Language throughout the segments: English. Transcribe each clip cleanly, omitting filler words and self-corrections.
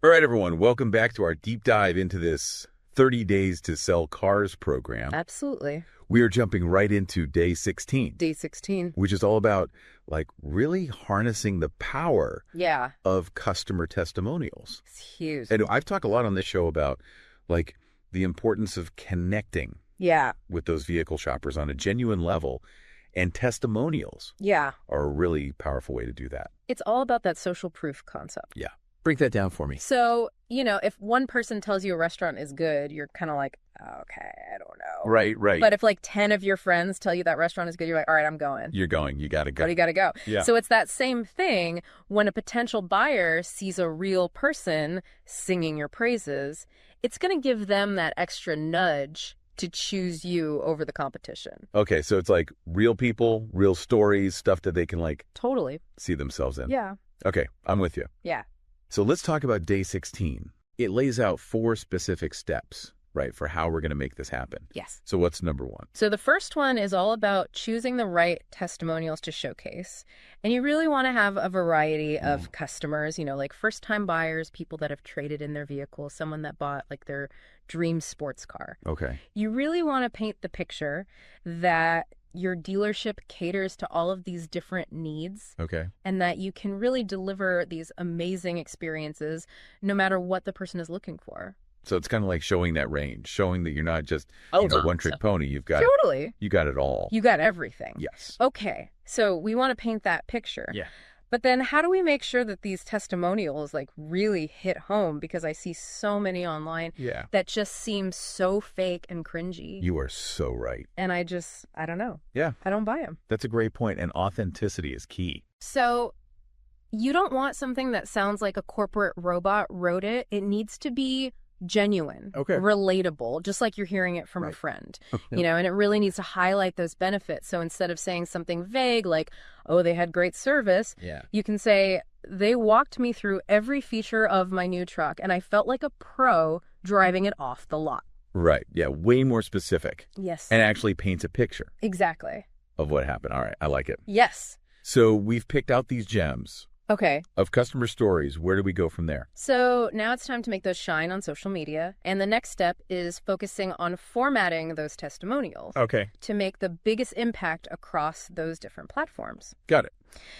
All right, everyone, welcome back to our deep dive into this 30 Days to Sell Cars program. Absolutely. We are jumping right into day 16. Day 16. Which is all about, like, really harnessing the power of customer testimonials. It's huge. And I've talked a lot on this show about, like, the importance of connecting with those vehicle shoppers on a genuine level. And testimonials are a really powerful way to do that. It's all about that social proof concept. Yeah. Break that down for me. So, if one person tells you a restaurant is good, you're kind of like, okay, I don't know. Right. But if like 10 of your friends tell you that restaurant is good, you're like, all right, I'm going. You're going. You got to go. Oh, you got to go. Yeah. So it's that same thing when a potential buyer sees a real person singing your praises, it's going to give them that extra nudge to choose you over the competition. Okay, so it's like real people, real stories, stuff that they can totally see themselves in. Yeah. Okay, I'm with you. Yeah. So let's talk about day 16. It lays out 4 specific steps, right, for how we're going to make this happen. Yes. So what's number 1? So the first one is all about choosing the right testimonials to showcase. And you really want to have a variety of customers, like first-time buyers, people that have traded in their vehicle, someone that bought like their dream sports car. Okay. You really want to paint the picture that your dealership caters to all of these different needs. Okay. And that you can really deliver these amazing experiences no matter what the person is looking for. So it's kind of like showing that range, showing that you're not just a one-trick pony. You've got you got it all. You got everything. Yes. Okay. So we want to paint that picture. Yeah. But then how do we make sure that these testimonials really hit home? Because I see so many online that just seem so fake and cringy. You are so right. And I don't know. Yeah. I don't buy them. That's a great point. And authenticity is key. So you don't want something that sounds like a corporate robot wrote it. It needs to be genuine, relatable, just like you're hearing it from a friend, and it really needs to highlight those benefits. So instead of saying something vague like, oh, they had great service, you can say, they walked me through every feature of my new truck and I felt like a pro driving it off the lot. Right. Yeah. Way more specific. Yes. And actually paints a picture. Exactly. Of what happened. All right. I like it. Yes. So we've picked out these gems. Okay. Of customer stories. Where do we go from there? So now it's time to make those shine on social media. And the next step is focusing on formatting those testimonials. Okay. To make the biggest impact across those different platforms. Got it.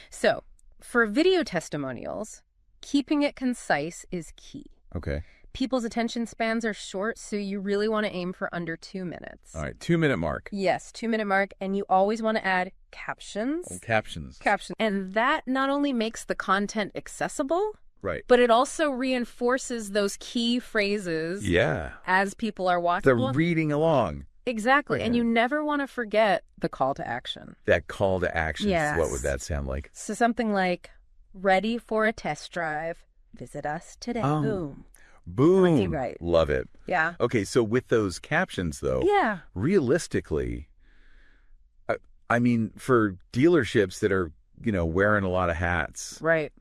So for video testimonials, keeping it concise is key. Okay. People's attention spans are short, so you really want to aim for under 2 minutes. All right, 2-minute mark. Yes, 2-minute mark, and you always want to add captions. Oh, captions. And that not only makes the content accessible, right, but it also reinforces those key phrases as people are watching. They're reading along. Exactly, and you never want to forget the call to action. That call to action, yes. What would that sound like? So something like, ready for a test drive, visit us today. Boom. Boom. Right. Love it. Yeah. Okay, so with those captions, though, realistically, I mean, for dealerships that are, wearing a lot of hats. Right.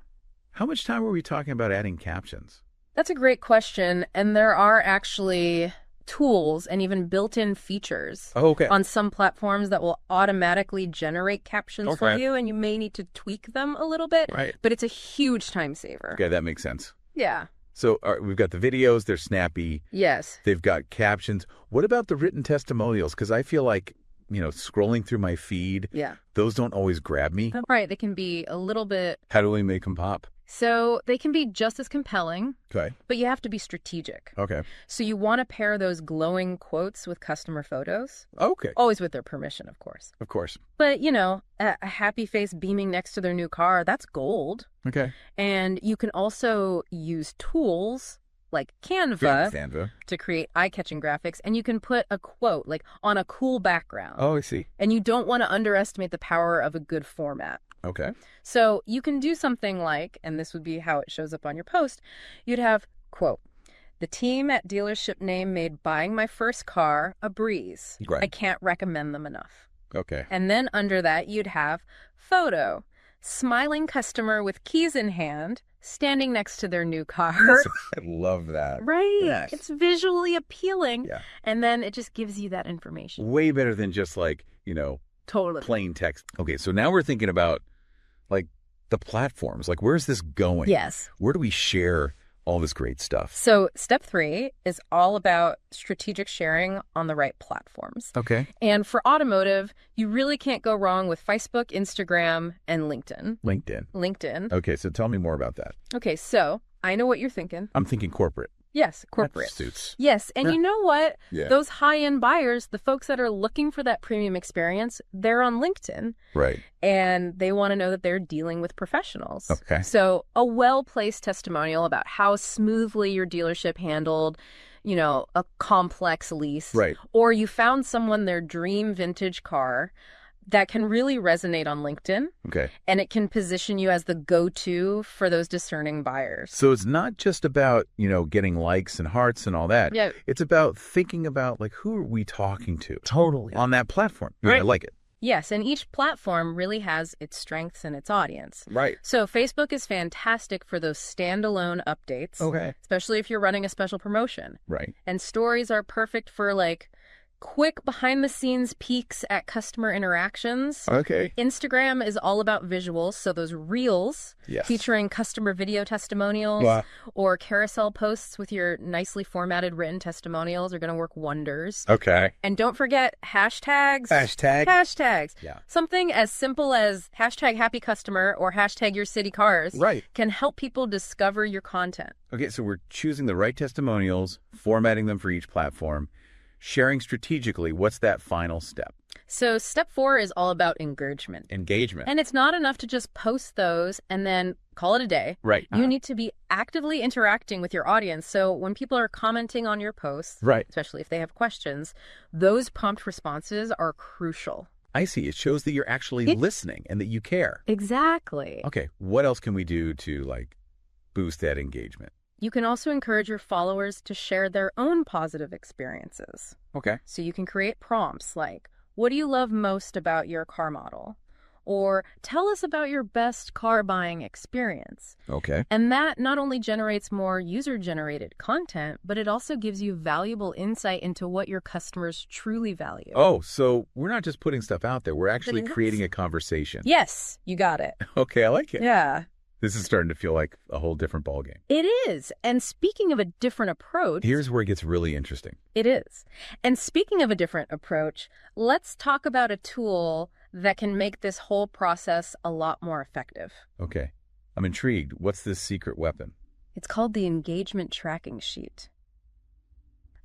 How much time were we talking about adding captions? That's a great question. And there are actually tools and even built-in features on some platforms that will automatically generate captions for you. And you may need to tweak them a little bit. Right. But it's a huge time saver. Okay, that makes sense. Yeah. So we've got the videos, they're snappy. Yes. They've got captions. What about the written testimonials? Because I feel like, scrolling through my feed, those don't always grab me. Right. They can be a little bit... How do we make them pop? So they can be just as compelling, okay, but you have to be strategic. Okay. So you want to pair those glowing quotes with customer photos. Okay. Always with their permission, of course. Of course. But, a happy face beaming next to their new car, that's gold. Okay. And you can also use tools like Canva to create eye-catching graphics, and you can put a quote on a cool background. Oh, I see. And you don't want to underestimate the power of a good format. Okay. So you can do something like, and this would be how it shows up on your post, you'd have, quote, the team at dealership name made buying my first car a breeze. Right. I can't recommend them enough. Okay. And then under that, you'd have photo, smiling customer with keys in hand, standing next to their new car. I love that. Right. Yes. It's visually appealing. Yeah. And then it just gives you that information. Way better than just totally plain text. Okay, so now we're thinking about the platforms. Where's this going? Yes. Where do we share all this great stuff. So step 3 is all about strategic sharing on the right platforms. Okay. And for automotive, you really can't go wrong with Facebook, Instagram, and LinkedIn. LinkedIn. Okay, so tell me more about that. Okay, so I know what you're thinking. I'm thinking corporate. Yes, corporate. That suits. Yes, and you know what? Yeah. Those high-end buyers, the folks that are looking for that premium experience, they're on LinkedIn. Right. And they want to know that they're dealing with professionals. Okay. So a well-placed testimonial about how smoothly your dealership handled, a complex lease. Right. Or you found someone their dream vintage car, that can really resonate on LinkedIn. Okay. And it can position you as the go-to for those discerning buyers. So it's not just about, getting likes and hearts and all that. Yeah. It's about thinking about, who are we talking to? Totally. On that platform. Right. I like it. Yes, and each platform really has its strengths and its audience. Right. So Facebook is fantastic for those standalone updates. Okay. Especially if you're running a special promotion. Right. And stories are perfect for, quick behind-the-scenes peeks at customer interactions. Okay. Instagram is all about visuals, so those reels featuring customer video testimonials or carousel posts with your nicely formatted written testimonials are going to work wonders. Okay. And don't forget hashtags. Hashtags. Yeah. Something as simple as hashtag happy customer or hashtag your city cars can help people discover your content. Okay, so we're choosing the right testimonials, formatting them for each platform, sharing strategically. What's that final step? So step 4 is all about engagement. And it's not enough to just post those and then call it a day. Right. You need to be actively interacting with your audience. So when people are commenting on your posts, especially if they have questions, those prompt responses are crucial. I see. It shows that you're actually listening and that you care. Exactly. Okay. What else can we do to boost that engagement? You can also encourage your followers to share their own positive experiences. Okay. So you can create prompts like, what do you love most about your car model? Or tell us about your best car buying experience. Okay. And that not only generates more user-generated content, but it also gives you valuable insight into what your customers truly value. Oh, so we're not just putting stuff out there. We're actually creating a conversation. Yes, you got it. Okay, I like it. Yeah. This is starting to feel like a whole different ballgame. It is. And speaking of a different approach... Here's where it gets really interesting. It is. And speaking of a different approach, let's talk about a tool that can make this whole process a lot more effective. Okay. I'm intrigued. What's this secret weapon? It's called the engagement tracking sheet.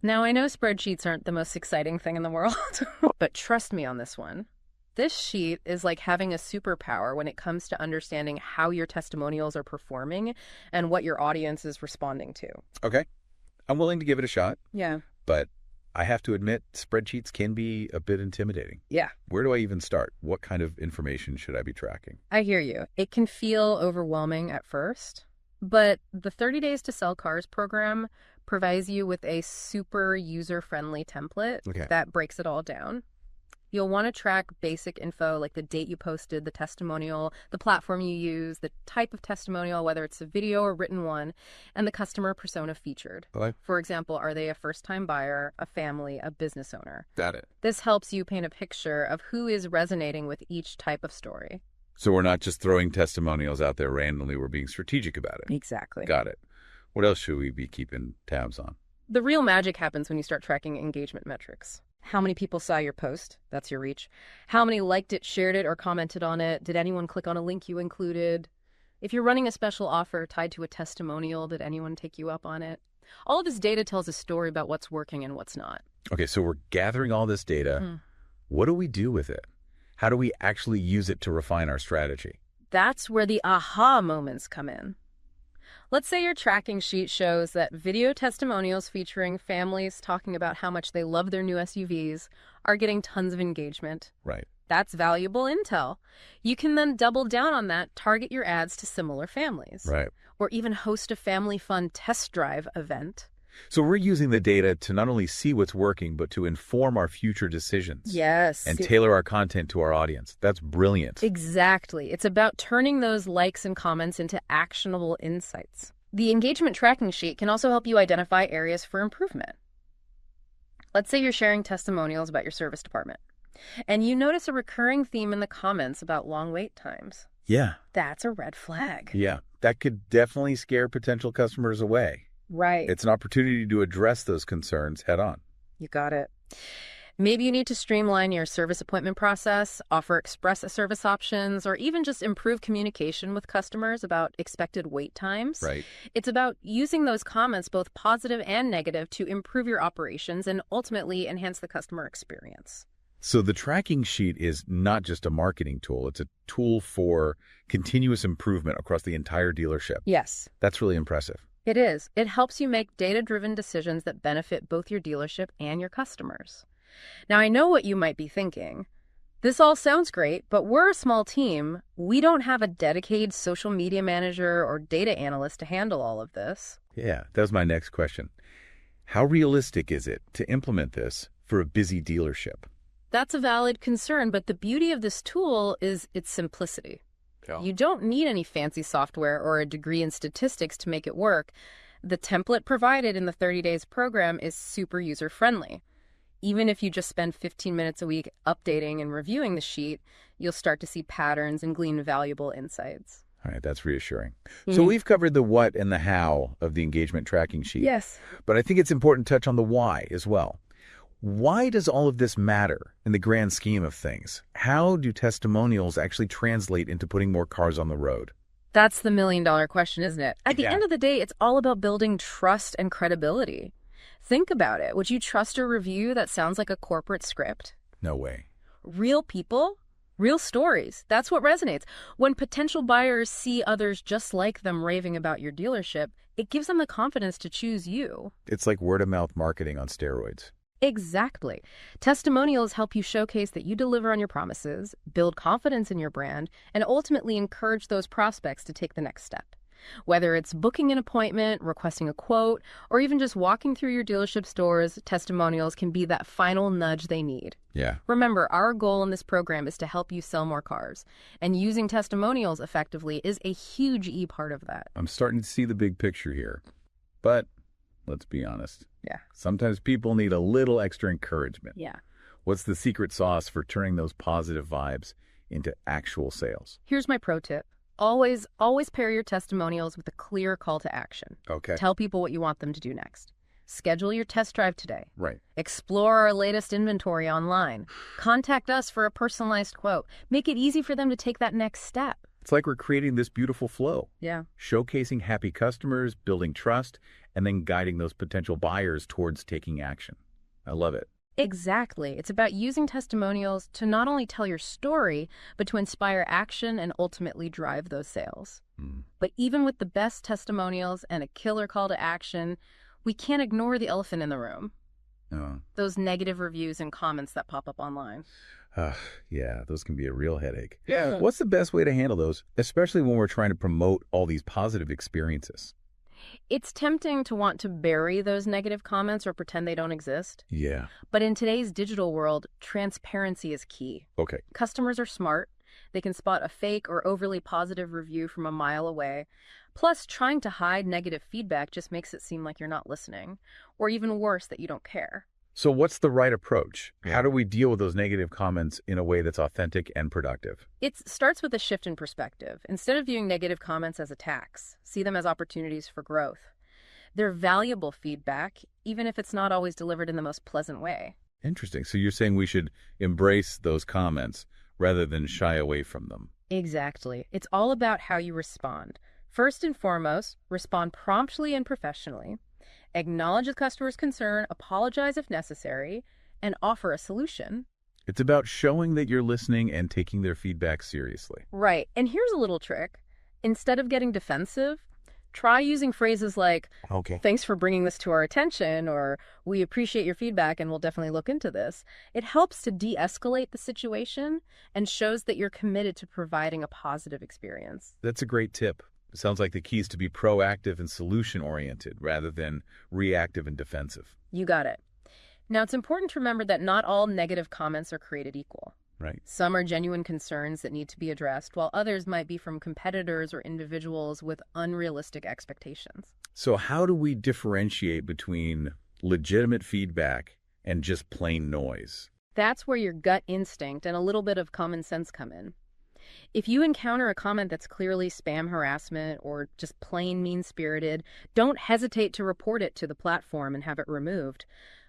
Now, I know spreadsheets aren't the most exciting thing in the world, but trust me on this one. This sheet is like having a superpower when it comes to understanding how your testimonials are performing and what your audience is responding to. Okay. I'm willing to give it a shot. Yeah. But I have to admit, spreadsheets can be a bit intimidating. Yeah. Where do I even start? What kind of information should I be tracking? I hear you. It can feel overwhelming at first, but the 30 Days to Sell Cars program provides you with a super user-friendly template that breaks it all down. You'll want to track basic info like the date you posted, the testimonial, the platform you use, the type of testimonial, whether it's a video or written one, and the customer persona featured. Okay. For example, are they a first-time buyer, a family, a business owner? Got it. This helps you paint a picture of who is resonating with each type of story. So we're not just throwing testimonials out there randomly. We're being strategic about it. Exactly. Got it. What else should we be keeping tabs on? The real magic happens when you start tracking engagement metrics. How many people saw your post? That's your reach. How many liked it, shared it, or commented on it? Did anyone click on a link you included? If you're running a special offer tied to a testimonial, did anyone take you up on it? All of this data tells a story about what's working and what's not. Okay, so we're gathering all this data. What do we do with it? How do we actually use it to refine our strategy? That's where the aha moments come in. Let's say your tracking sheet shows that video testimonials featuring families talking about how much they love their new SUVs are getting tons of engagement. Right. That's valuable intel. You can then double down on that, target your ads to similar families. Right. Or even host a family fun test drive event. So we're using the data to not only see what's working, but to inform our future decisions. Yes. And tailor our content to our audience. That's brilliant. Exactly. It's about turning those likes and comments into actionable insights. The engagement tracking sheet can also help you identify areas for improvement. Let's say you're sharing testimonials about your service department, and you notice a recurring theme in the comments about long wait times. Yeah. That's a red flag. Yeah. that could definitely scare potential customers away. Right. It's an opportunity to address those concerns head on. You got it. Maybe you need to streamline your service appointment process, offer express service options, or even just improve communication with customers about expected wait times. Right. It's about using those comments, both positive and negative, to improve your operations and ultimately enhance the customer experience. So the tracking sheet is not just a marketing tool. It's a tool for continuous improvement across the entire dealership. Yes. That's really impressive. It is. It helps you make data-driven decisions that benefit both your dealership and your customers. Now, I know what you might be thinking. This all sounds great, but we're a small team. We don't have a dedicated social media manager or data analyst to handle all of this. Yeah, that was my next question. How realistic is it to implement this for a busy dealership? That's a valid concern, but the beauty of this tool is its simplicity. Yeah. You don't need any fancy software or a degree in statistics to make it work. The template provided in the 30 Days program is super user-friendly. Even if you just spend 15 minutes a week updating and reviewing the sheet, you'll start to see patterns and glean valuable insights. All right, that's reassuring. So we've covered the what and the how of the engagement tracking sheet. Yes. But I think it's important to touch on the why as well. Why does all of this matter in the grand scheme of things? How do testimonials actually translate into putting more cars on the road? That's the million-dollar question, isn't it? At the end of the day, it's all about building trust and credibility. Think about it. Would you trust a review that sounds like a corporate script? No way. Real people, real stories. That's what resonates. When potential buyers see others just like them raving about your dealership, it gives them the confidence to choose you. It's like word-of-mouth marketing on steroids. Exactly. Testimonials help you showcase that you deliver on your promises, build confidence in your brand, and ultimately encourage those prospects to take the next step. Whether it's booking an appointment, requesting a quote, or even just walking through your dealership stores, testimonials can be that final nudge they need. Yeah. Remember, our goal in this program is to help you sell more cars, and using testimonials effectively is a huge part of that. I'm starting to see the big picture here, but let's be honest. Yeah. Sometimes people need a little extra encouragement. Yeah. What's the secret sauce for turning those positive vibes into actual sales? Here's my pro tip. Always pair your testimonials with a clear call to action. Okay. Tell people what you want them to do next. Schedule your test drive today. Right. Explore our latest inventory online. Contact us for a personalized quote. Make it easy for them to take that next step. It's like we're creating this beautiful flow. Yeah. Showcasing happy customers, building trust, and then guiding those potential buyers towards taking action. I love it. Exactly. It's about using testimonials to not only tell your story, but to inspire action and ultimately drive those sales. But even with the best testimonials and a killer call to action, we can't ignore the elephant in the room. Those negative reviews and comments that pop up online. Yeah, those can be a real headache. Yeah. What's the best way to handle those, especially when we're trying to promote all these positive experiences? It's tempting to want to bury those negative comments or pretend they don't exist. Yeah. But in today's digital world, transparency is key. Okay. Customers are smart. They can spot a fake or overly positive review from a mile away. Plus, trying to hide negative feedback just makes it seem like you're not listening, or even worse, that you don't care. So what's the right approach? How do we deal with those negative comments in a way that's authentic and productive? It starts with a shift in perspective. Instead of viewing negative comments as attacks, see them as opportunities for growth. They're valuable feedback, even if it's not always delivered in the most pleasant way. Interesting. So you're saying we should embrace those comments rather than shy away from them. Exactly. It's all about how you respond. First and foremost, respond promptly and professionally. Acknowledge the customer's concern, apologize if necessary, and offer a solution. It's about showing that you're listening and taking their feedback seriously. Right. And here's a little trick. Instead of getting defensive, try using phrases like, thanks for bringing this to our attention, or we appreciate your feedback and we'll definitely look into this. It helps to de-escalate the situation and shows that you're committed to providing a positive experience. That's a great tip. It sounds like the key is to be proactive and solution-oriented rather than reactive and defensive. You got it. Now, it's important to remember that not all negative comments are created equal. Right. Some are genuine concerns that need to be addressed, while others might be from competitors or individuals with unrealistic expectations. So how do we differentiate between legitimate feedback and just plain noise? That's where your gut instinct and a little bit of common sense come in. If you encounter a comment that's clearly spam harassment or just plain mean-spirited, don't hesitate to report it to the platform and have it removed.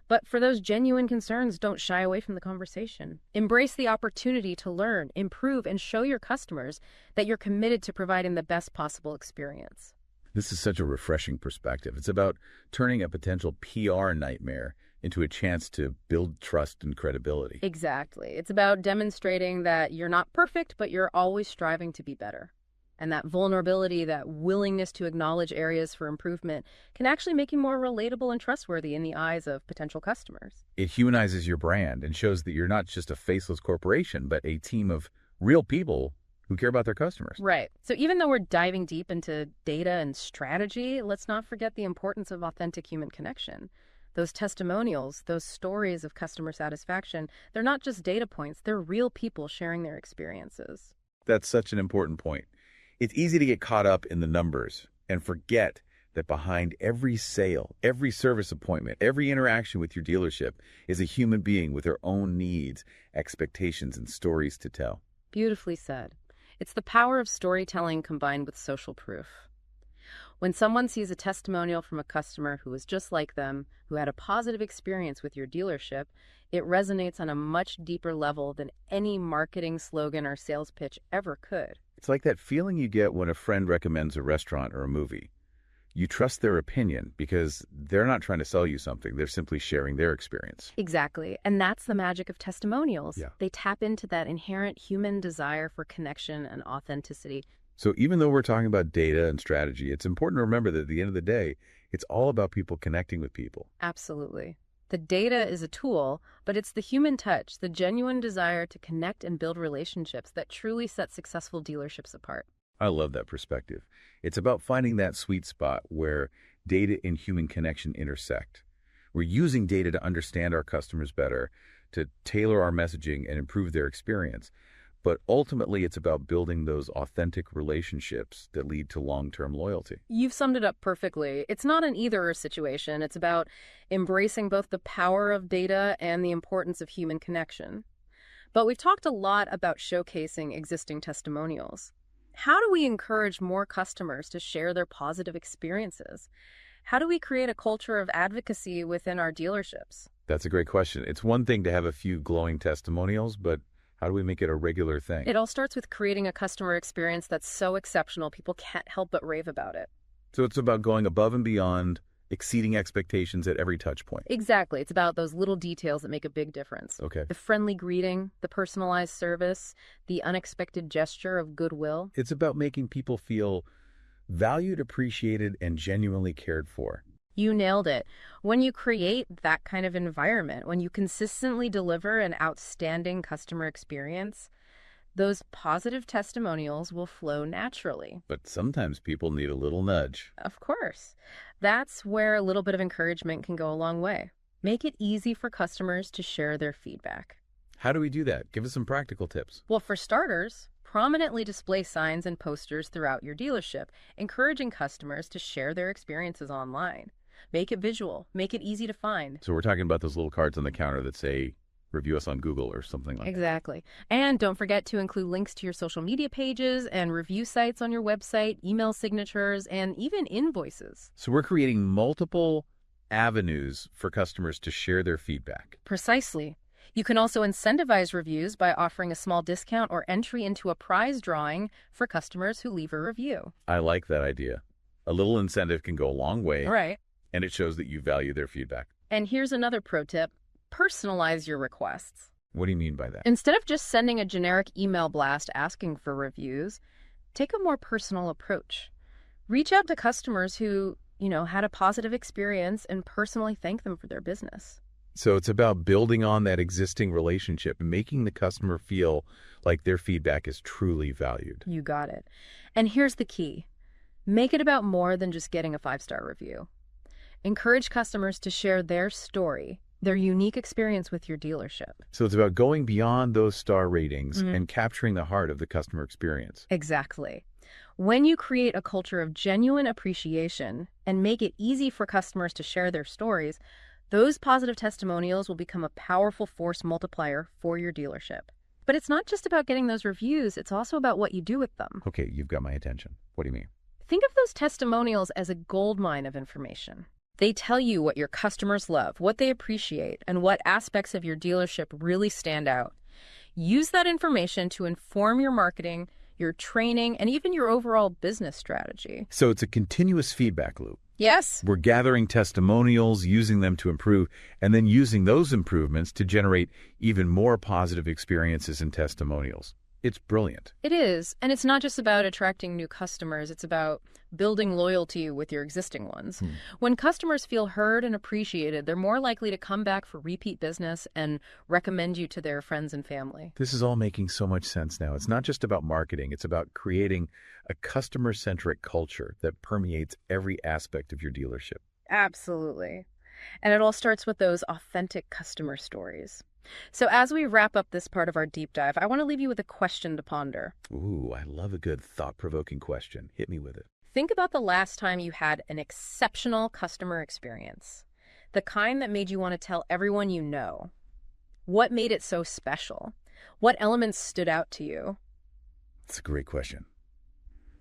But for those genuine concerns, don't shy away from the conversation. Embrace the opportunity to learn, improve, and show your customers that you're committed to providing the best possible experience. This is such a refreshing perspective. It's about turning a potential PR nightmare into a chance to build trust and credibility. Exactly. It's about demonstrating that you're not perfect, but you're always striving to be better. And that vulnerability, that willingness to acknowledge areas for improvement can actually make you more relatable and trustworthy in the eyes of potential customers. It humanizes your brand and shows that you're not just a faceless corporation, but a team of real people who care about their customers. Right. So even though we're diving deep into data and strategy, let's not forget the importance of authentic human connection. Those testimonials, those stories of customer satisfaction, they're not just data points, they're real people sharing their experiences. That's such an important point. It's easy to get caught up in the numbers and forget that behind every sale, every service appointment, every interaction with your dealership is a human being with their own needs, expectations, and stories to tell. Beautifully said. It's the power of storytelling combined with social proof. When someone sees a testimonial from a customer who is just like them, who had a positive experience with your dealership, it resonates on a much deeper level than any marketing slogan or sales pitch ever could. It's like that feeling you get when a friend recommends a restaurant or a movie. You trust their opinion because they're not trying to sell you something. They're simply sharing their experience. Exactly. And that's the magic of testimonials. Yeah. They tap into that inherent human desire for connection and authenticity. So even though we're talking about data and strategy, it's important to remember that at the end of the day, it's all about people connecting with people. Absolutely. The data is a tool, but it's the human touch, the genuine desire to connect and build relationships that truly set successful dealerships apart. I love that perspective. It's about finding that sweet spot where data and human connection intersect. We're using data to understand our customers better, to tailor our messaging and improve their experience. But ultimately, it's about building those authentic relationships that lead to long-term loyalty. You've summed it up perfectly. It's not an either-or situation. It's about embracing both the power of data and the importance of human connection. But we've talked a lot about showcasing existing testimonials. How do we encourage more customers to share their positive experiences? How do we create a culture of advocacy within our dealerships? That's a great question. It's one thing to have a few glowing testimonials, but how do we make it a regular thing? It all starts with creating a customer experience that's so exceptional, people can't help but rave about it. So it's about going above and beyond, exceeding expectations at every touch point. Exactly. It's about those little details that make a big difference. Okay. The friendly greeting, the personalized service, the unexpected gesture of goodwill. It's about making people feel valued, appreciated, and genuinely cared for. You nailed it. When you create that kind of environment, when you consistently deliver an outstanding customer experience, those positive testimonials will flow naturally. But sometimes people need a little nudge. Of course. That's where a little bit of encouragement can go a long way. Make it easy for customers to share their feedback. How do we do that? Give us some practical tips. Well, for starters, prominently display signs and posters throughout your dealership, encouraging customers to share their experiences online. Make it visual. Make it easy to find. So we're talking about those little cards on the counter that say, review us on Google or something like that. Exactly. And don't forget to include links to your social media pages and review sites on your website, email signatures, and even invoices. So we're creating multiple avenues for customers to share their feedback. Precisely. You can also incentivize reviews by offering a small discount or entry into a prize drawing for customers who leave a review. I like that idea. A little incentive can go a long way. Right. And it shows that you value their feedback. And here's another pro tip. Personalize your requests. What do you mean by that? Instead of just sending a generic email blast asking for reviews, take a more personal approach. Reach out to customers who, had a positive experience and personally thank them for their business. So it's about building on that existing relationship and making the customer feel like their feedback is truly valued. You got it. And here's the key. Make it about more than just getting a 5-star review. Encourage customers to share their story, their unique experience with your dealership. So it's about going beyond those star ratings and capturing the heart of the customer experience. Exactly. When you create a culture of genuine appreciation and make it easy for customers to share their stories, those positive testimonials will become a powerful force multiplier for your dealership. But it's not just about getting those reviews. It's also about what you do with them. Okay, you've got my attention. What do you mean? Think of those testimonials as a goldmine of information. They tell you what your customers love, what they appreciate, and what aspects of your dealership really stand out. Use that information to inform your marketing, your training, and even your overall business strategy. So it's a continuous feedback loop. Yes. We're gathering testimonials, using them to improve, and then using those improvements to generate even more positive experiences and testimonials. It's brilliant. It is. And it's not just about attracting new customers. It's about building loyalty with your existing ones. When customers feel heard and appreciated, they're more likely to come back for repeat business and recommend you to their friends and family. This is all making so much sense now. It's not just about marketing. It's about creating a customer-centric culture that permeates every aspect of your dealership. Absolutely. And it all starts with those authentic customer stories. So as we wrap up this part of our deep dive, I want to leave you with a question to ponder. Ooh, I love a good thought-provoking question. Hit me with it. Think about the last time you had an exceptional customer experience, the kind that made you want to tell everyone you know. What made it so special? What elements stood out to you? That's a great question.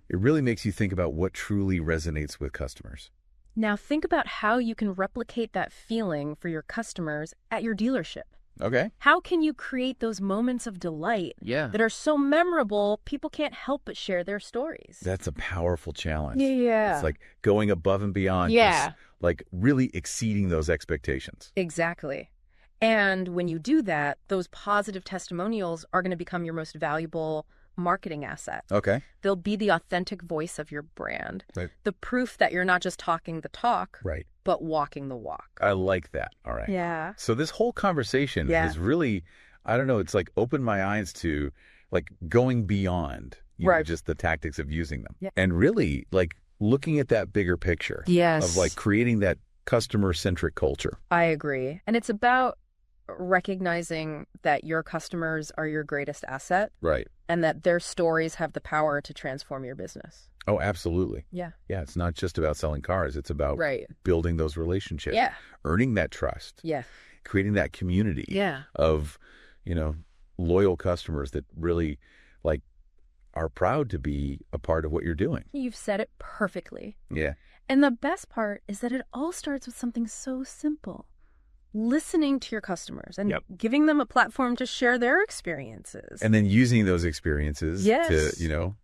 It really makes you think about what truly resonates with customers. Now think about how you can replicate that feeling for your customers at your dealership. Okay. How can you create those moments of delight that are so memorable, people can't help but share their stories? That's a powerful challenge. Yeah. It's like going above and beyond. Yeah. Like really exceeding those expectations. Exactly. And when you do that, those positive testimonials are going to become your most valuable marketing asset. Okay. They'll be the authentic voice of your brand. Right. The proof that you're not just talking the talk, right, but walking the walk. I like that. All right. Yeah. So this whole conversation has really, I don't know, it's like opened my eyes to like going beyond just the tactics of using them. Yeah. And really like looking at that bigger picture. Yes. Of like creating that customer-centric culture. I agree. And it's about recognizing that your customers are your greatest asset. Right. And that their stories have the power to transform your business. Oh, absolutely. Yeah. Yeah, it's not just about selling cars. It's about building those relationships. Yeah. Earning that trust. Yeah. Creating that community of, loyal customers that really, like, are proud to be a part of what you're doing. You've said it perfectly. Yeah. And the best part is that it all starts with something so simple. Listening to your customers and giving them a platform to share their experiences. And then using those experiences to,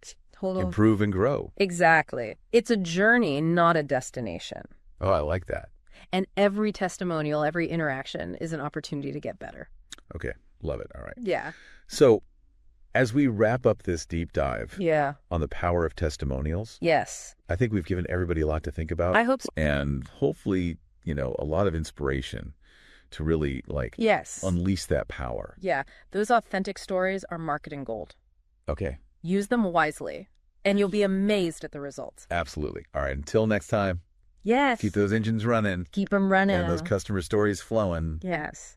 improve and grow. Exactly. It's a journey, not a destination. Oh, I like that. And every testimonial, every interaction is an opportunity to get better. Okay. Love it. All right. Yeah. So as we wrap up this deep dive on the power of testimonials, I think we've given everybody a lot to think about. I hope so. And hopefully, a lot of inspiration to really unleash that power. Yeah. Those authentic stories are marketing gold. Okay. Use them wisely and you'll be amazed at the results. Absolutely. All right. Until next time. Yes. Keep those engines running. Keep them running. And those customer stories flowing. Yes.